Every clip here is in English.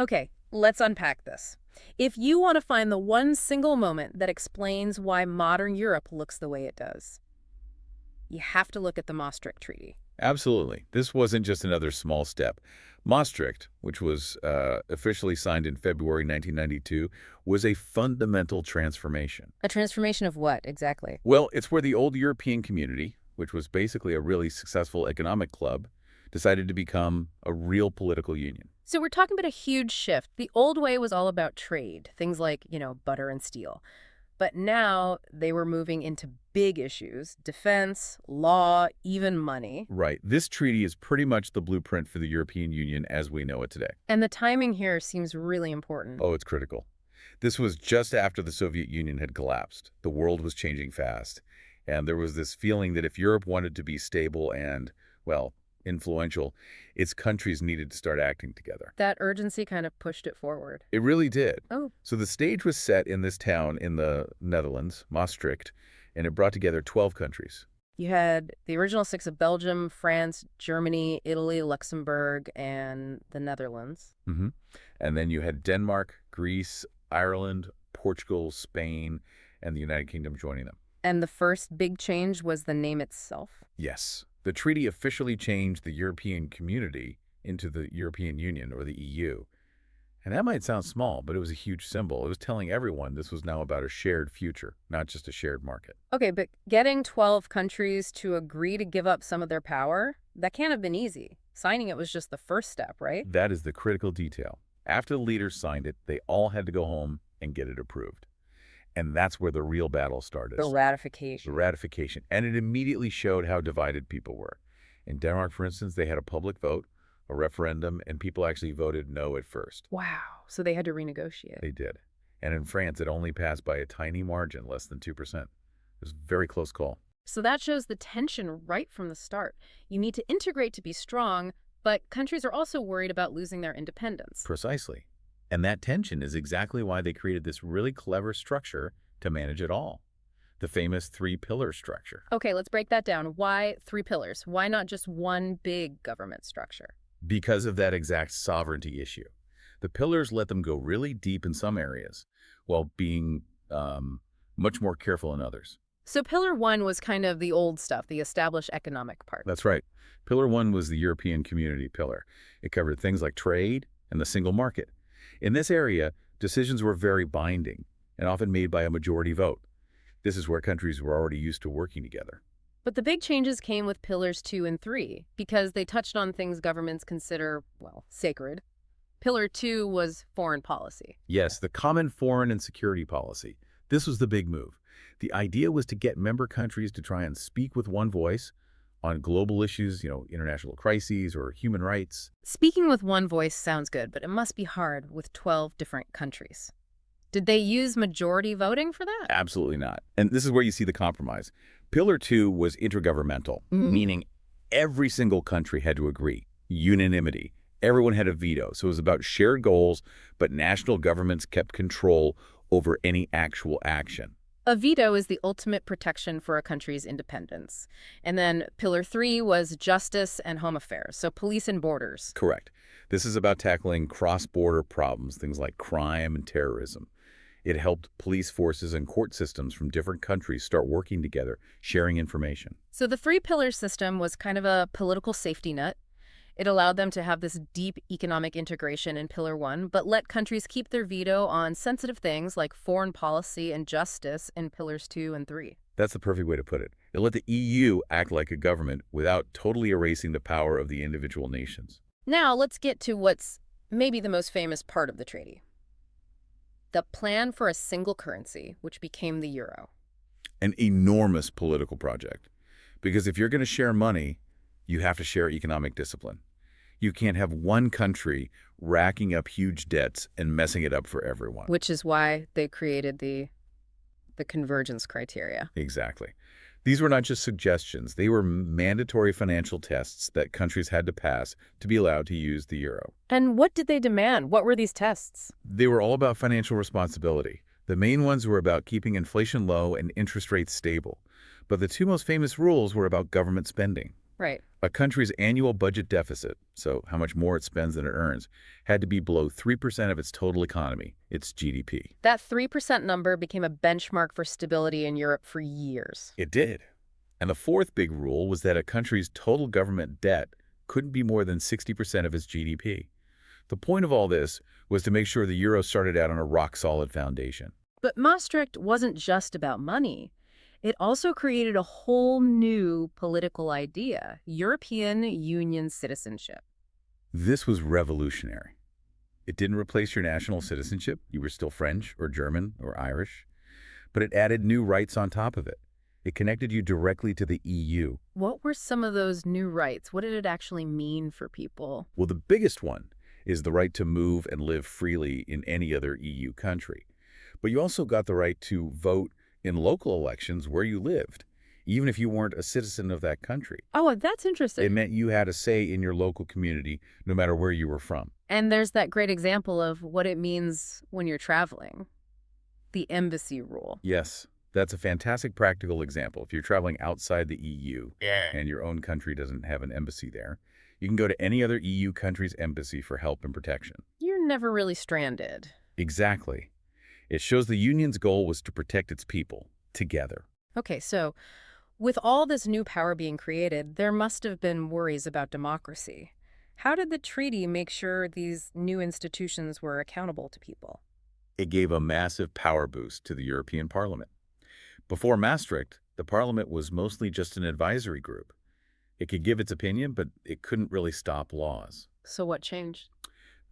Okay, let's unpack this. If you want to find the one single moment that explains why modern Europe looks the way it does, you have to look at the Maastricht Treaty. Absolutely. This wasn't just another small step. Maastricht, which was officially signed in February 1992, was a fundamental transformation. A transformation of what, exactly? Well, it's where the old European community, which was basically a really successful economic club, decided to become a real political union. So we're talking about a huge shift. The old way was all about trade, things like, butter and steel. But now they were moving into big issues, defense, law, even money. Right. This treaty is pretty much the blueprint for the European Union as we know it today. And the timing here seems really important. Oh, it's critical. This was just after the Soviet Union had collapsed. The world was changing fast. And there was this feeling that if Europe wanted to be stable and, well, influential, its countries needed to start acting together. That urgency kind of pushed it forward. It really did. Oh, So the stage was set in this town in the Netherlands, Maastricht, and it brought together 12 countries. you had the original six of Belgium, France, Germany, Italy, Luxembourg, and the Netherlands. hmm And then you had Denmark, Greece, Ireland, Portugal, Spain, and the United Kingdom joining them. And the first big change was the name itself. Yes, the treaty officially changed the European community into the European Union, or the EU. And that might sound small, but it was a huge symbol. It was telling everyone this was now about a shared future, not just a shared market. Okay, but getting 12 countries to agree to give up some of their power, that can't have been easy. Signing it was just the first step, right? That is the critical detail. After the leaders signed it, they all had to go home and get it approved. And that's where the real battle started. The The ratification. ratification. And it immediately showed how divided people were. In Denmark, for instance, they had a public vote, a referendum, and people actually voted no at first. Wow. So they had to renegotiate. They did. And in France, it only passed by a tiny margin, less than 2%. It was a very close call. So that shows the tension right from the start. You need to integrate to be strong, but countries are also worried about losing their independence. Precisely. And that tension is exactly why they created this really clever structure to manage it all. The famous three-pillar structure. Okay, let's break that down. Why three pillars? Why not just one big government structure? Because of that exact sovereignty issue. The pillars let them go really deep in some areas, while being much more careful in others. So pillar one was kind of the old stuff, the established economic part. That's right. Pillar one was the European Community pillar. It covered things like trade and the single market. In this area, decisions were very binding and often made by a majority vote. This is where countries were already used to working together. But the big changes came with pillars 2 and 3 because they touched on things governments consider, well, sacred. Pillar 2 was foreign policy. Yes, the common foreign and security policy. This was the big move. The idea was to get member countries to try and speak with one voice on global issues, international crises or human rights. Speaking with one voice sounds good, but it must be hard with 12 different countries. Did they use majority voting for that? Absolutely not. And this is where you see the compromise. Pillar 2 was intergovernmental, meaning every single country had to agree. Unanimity. Everyone had a veto. So it was about shared goals, but national governments kept control over any actual action. A veto is the ultimate protection for a country's independence. And then Pillar 3 was justice and home affairs, so police and borders. Correct. This is about tackling cross-border problems, things like crime and terrorism. It helped police forces and court systems from different countries start working together, sharing information. So the three-pillar system was kind of a political safety net. It allowed them to have this deep economic integration in Pillar 1, but let countries keep their veto on sensitive things like foreign policy and justice in Pillars 2 and 3. That's the perfect way to put it. It let the EU act like a government without totally erasing the power of the individual nations. Now let's get to what's maybe the most famous part of the treaty. The plan for a single currency, which became the euro. An enormous political project. Because if you're going to share money, you have to share economic discipline. You can't have one country racking up huge debts and messing it up for everyone. Which is why they created the convergence criteria. Exactly. These were not just suggestions. They were mandatory financial tests that countries had to pass to be allowed to use the euro. And what did they demand? What were these tests? They were all about financial responsibility. The main ones were about keeping inflation low and interest rates stable. But the two most famous rules were about government spending. Right. A country's annual budget deficit, so how much more it spends than it earns, had to be below 3% of its total economy, its GDP. That 3% number became a benchmark for stability in Europe for years. It did. And the fourth big rule was that a country's total government debt couldn't be more than 60% of its GDP. The point of all this was to make sure the euro started out on a rock-solid foundation. But Maastricht wasn't just about money. It also created a whole new political idea, European Union citizenship. This was revolutionary. It didn't replace your national citizenship. You were still French or German or Irish. But it added new rights on top of it. It connected you directly to the EU. What were some of those new rights? What did it actually mean for people? Well, the biggest one is the right to move and live freely in any other EU country. But you also got the right to vote in local elections where you lived, even if you weren't a citizen of that country. Oh, that's interesting. It meant you had a say in your local community, no matter where you were from. And there's that great example of what it means when you're traveling, the embassy rule. Yes, that's a fantastic practical example. If you're traveling outside the EU and your own country doesn't have an embassy there, you can go to any other EU country's embassy for help and protection. You're never really stranded. Exactly. It shows the Union's goal was to protect its people, together. Okay, so with all this new power being created, there must have been worries about democracy. How did the treaty make sure these new institutions were accountable to people? It gave a massive power boost to the European Parliament. Before Maastricht, the Parliament was mostly just an advisory group. It could give its opinion, but it couldn't really stop laws. So what changed?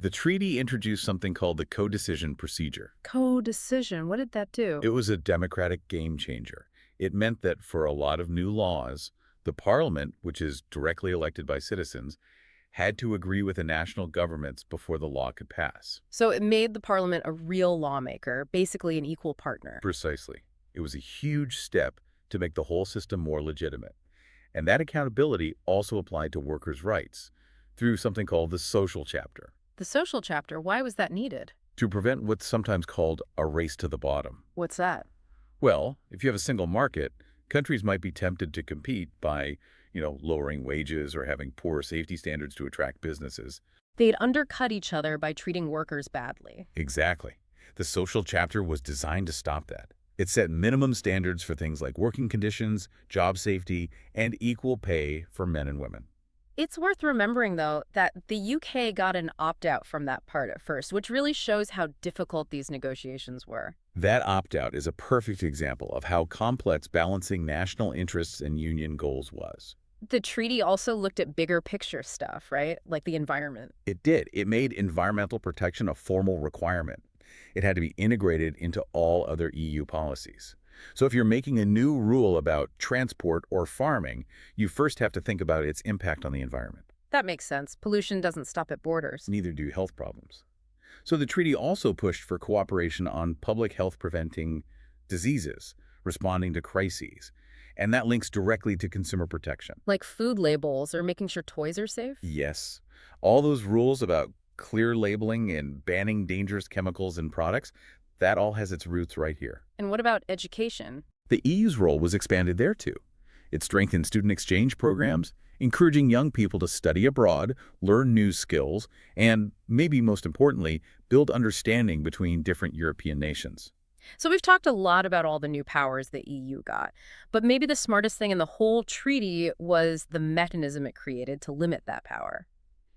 The treaty introduced something called the co-decision procedure. Co-decision, what did that do? It was a democratic game changer. It meant that for a lot of new laws, the Parliament, which is directly elected by citizens, had to agree with the national governments before the law could pass. So it made the Parliament a real lawmaker, basically an equal partner. Precisely. It was a huge step to make the whole system more legitimate. And that accountability also applied to workers' rights through something called the social chapter. The social chapter, why was that needed? To prevent what's sometimes called a race to the bottom. What's that? Well, if you have a single market, countries might be tempted to compete by, lowering wages or having poor safety standards to attract businesses. They'd undercut each other by treating workers badly. Exactly. The social chapter was designed to stop that. It set minimum standards for things like working conditions, job safety, and equal pay for men and women. It's worth remembering, though, that the UK got an opt-out from that part at first, which really shows how difficult these negotiations were. That opt-out is a perfect example of how complex balancing national interests and union goals was. The treaty also looked at bigger picture stuff, right? Like the environment. It did. It made environmental protection a formal requirement. It had to be integrated into all other EU policies. So if you're making a new rule about transport or farming, you first have to think about its impact on the environment. That makes sense. Pollution doesn't stop at borders. Neither do health problems. So the treaty also pushed for cooperation on public health preventing diseases, responding to crises. And that links directly to consumer protection. Like food labels or making sure toys are safe? Yes. All those rules about clear labeling and banning dangerous chemicals in products, that all has its roots right here. And what about education? The EU's role was expanded there too. It strengthened student exchange programs, encouraging young people to study abroad, learn new skills, and, maybe most importantly, build understanding between different European nations. So we've talked a lot about all the new powers the EU got, but maybe the smartest thing in the whole treaty was the mechanism it created to limit that power.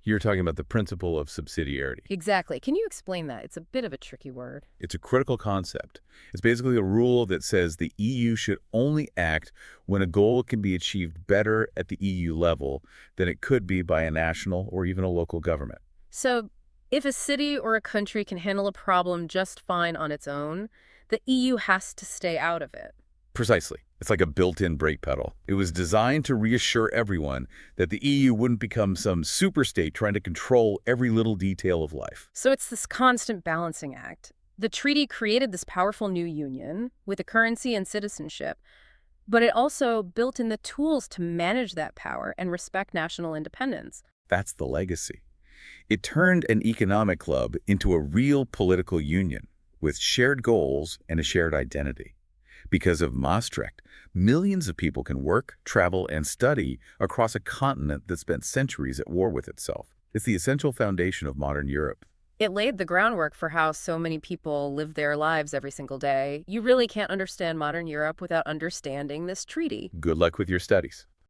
You're talking about the principle of subsidiarity. Exactly. Can you explain that? It's a bit of a tricky word. It's a critical concept. It's basically a rule that says the EU should only act when a goal can be achieved better at the EU level than it could be by a national or even a local government. So if a city or a country can handle a problem just fine on its own, the EU has to stay out of it. Precisely. It's like a built-in brake pedal. It was designed to reassure everyone that the EU wouldn't become some superstate trying to control every little detail of life. So it's this constant balancing act. The treaty created this powerful new union with a currency and citizenship, but it also built in the tools to manage that power and respect national independence. That's the legacy. It turned an economic club into a real political union with shared goals and a shared identity. Because of Maastricht, millions of people can work, travel, and study across a continent that spent centuries at war with itself. It's the essential foundation of modern Europe. It laid the groundwork for how so many people live their lives every single day. You really can't understand modern Europe without understanding this treaty. Good luck with your studies.